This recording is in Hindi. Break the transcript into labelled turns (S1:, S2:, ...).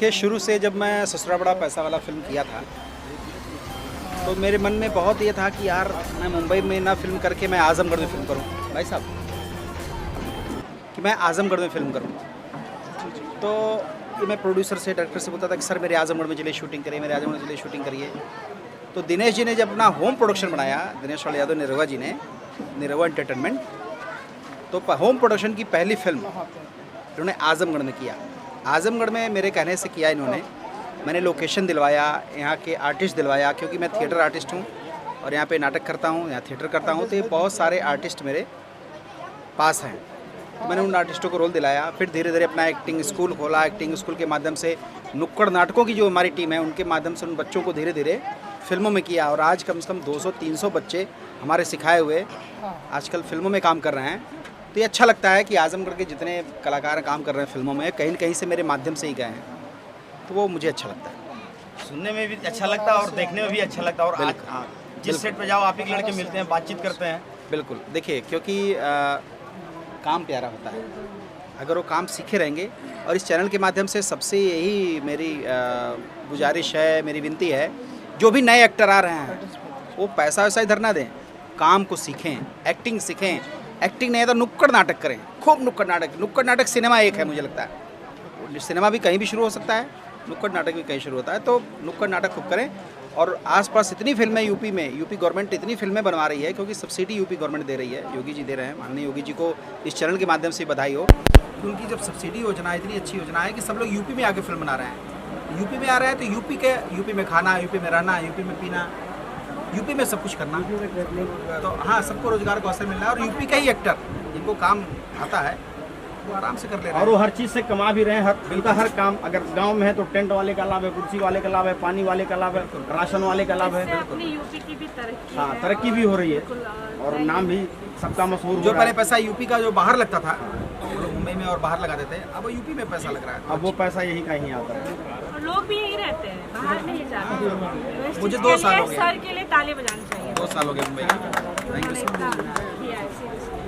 S1: देखिए, शुरू से जब मैं ससुरा बड़ा पैसा वाला फ़िल्म किया था, तो मेरे मन में बहुत ये था कि यार मैं मुंबई में ना फ़िल्म करके मैं आज़मगढ़ में फ़िल्म करूँ। भाई साहब, कि मैं आज़मगढ़ में फ़िल्म करूँ। तो ये मैं प्रोड्यूसर से, डायरेक्टर से बोलता था कि सर मेरे आज़मगढ़ में चलिए शूटिंग करिए, मेरे आज़मगढ़ में चलिए शूटिंग करिए। तो दिनेश जी ने जब अपना होम प्रोडक्शन बनाया, दिनेश लाल यादव निरहुआ जी ने, निरहुआ एंटरटेनमेंट, तो होम प्रोडक्शन की पहली फ़िल्म इन्होंने आज़मगढ़ में किया। आज़मगढ़ में मेरे कहने से किया इन्होंने। मैंने लोकेशन दिलवाया, यहाँ के आर्टिस्ट दिलवाया, क्योंकि मैं थिएटर आर्टिस्ट हूँ और यहाँ पे नाटक करता हूँ, यहाँ थिएटर करता हूँ, तो ये बहुत सारे आर्टिस्ट मेरे पास हैं। तो मैंने उन आर्टिस्टों को रोल दिलाया। फिर धीरे धीरे अपना एक्टिंग स्कूल खोला। एक्टिंग स्कूल के माध्यम से नुक्कड़ नाटकों की जो हमारी टीम है, उनके माध्यम से उन बच्चों को धीरे धीरे फिल्मों में किया। और आज कम से कम 200-300 बच्चे हमारे सिखाए हुए आजकल फिल्मों में काम कर रहे हैं। तो ये अच्छा लगता है कि आज़मगढ़ के जितने कलाकार काम कर रहे हैं फिल्मों में, कहीं न कहीं से मेरे माध्यम से ही गए हैं, तो वो मुझे अच्छा लगता है।
S2: सुनने में भी अच्छा लगता है और देखने में भी अच्छा लगता है। और जिस सेट पे जाओ आप ही के लड़के मिलते हैं, बातचीत करते हैं।
S1: बिल्कुल, देखिए, क्योंकि काम प्यारा होता है अगर वो काम सीखे रहेंगे। और इस चैनल के माध्यम से सबसे यही मेरी गुजारिश है, मेरी विनती है, जो भी नए एक्टर आ रहे हैं वो पैसा वैसा इधर ना दें, काम को सीखें, एक्टिंग सीखें। एक्टिंग नहीं है तो नुक्कड़ नाटक करें, खूब नुक्कड़ नाटक। नुक्कड़ नाटक सिनेमा एक है, मुझे लगता है। सिनेमा भी कहीं भी शुरू हो सकता है, नुक्कड़ नाटक भी कहीं शुरू होता है। तो नुक्कड़ नाटक खूब करें। और आसपास इतनी फिल्में यूपी में, यूपी गवर्नमेंट इतनी फिल्में बनवा रही है, क्योंकि सब्सिडी यूपी गवर्नमेंट दे रही है, योगी जी दे रहे हैं। माननीय योगी जी को इस चैनल के माध्यम से बधाई हो कि उनकी जब सब्सिडी योजना है, इतनी अच्छी योजना है कि सब लोग यूपी में आके फिल्म बना रहे हैं। यूपी में आ रहे हैं तो यूपी में खाना, यूपी में रहना, यूपी में पीना, यूपी में सब कुछ करना। तो हाँ, सबको रोजगार का अवसर मिल रहा है। और यूपी का ही एक्टर जिनको काम आता है वो आराम से कर ले रहे हैं।
S2: और वो हर चीज़ से कमा भी रहे हैं। उनका हर काम, अगर गांव में है तो टेंट वाले का लाभ है, कुर्सी वाले का लाभ है, पानी वाले का लाभ है, राशन वाले का लाभ है।
S3: अपनी यूपी की भी तरक्की
S2: हाँ, तरक्की भी हो रही है और नाम भी सबका मशहूर हो
S1: जो
S2: रहा
S1: पहले
S2: है।
S1: पैसा यूपी का जो बाहर लगता था, वो लोग मुंबई में और बाहर लगा देते हैं, अब यूपी में पैसा लग रहा है।
S2: अब वो पैसा यही का ही आता है।
S3: और लोग भी यही रहते हैं, बाहर नहीं जाते।
S1: मुझे 2 साल हो गए।
S3: सर के लिए ताली बजानी चाहिए।
S1: 2 साल हो गए मुंबई में। Thank you so much.
S3: किया है, seriously।